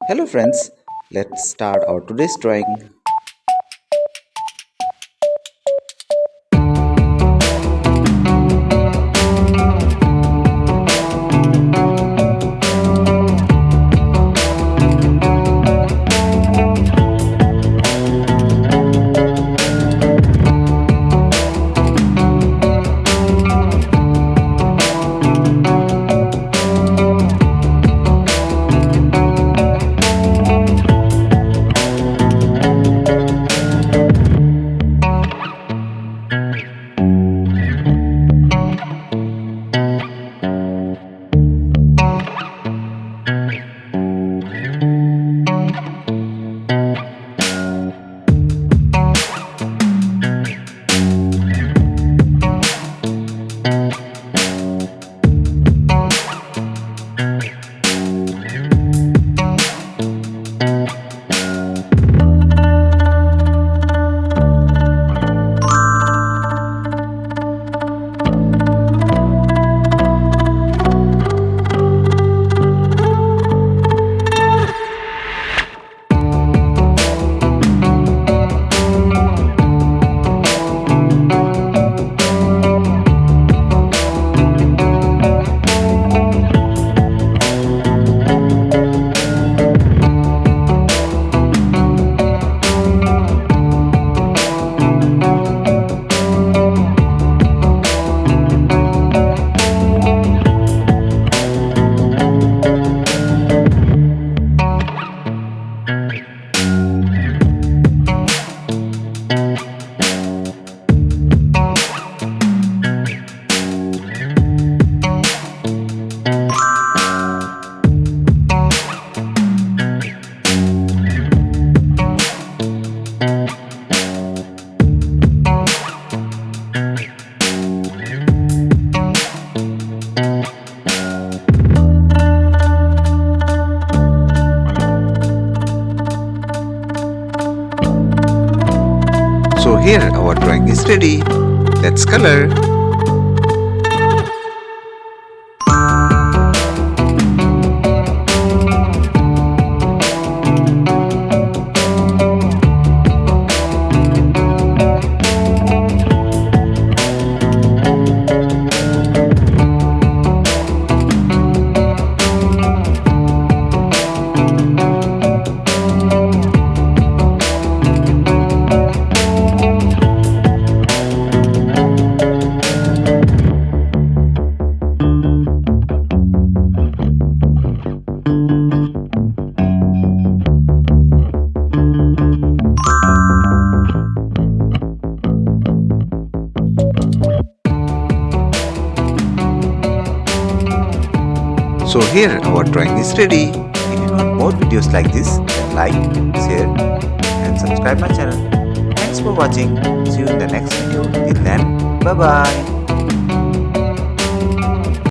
Hello friends, let's start our today's drawing. So here our drawing is ready. Let's color. So here our drawing is ready. If you want more videos like this, then like, share and subscribe my channel. Thanks for watching. See you in the next video. Till then, bye bye.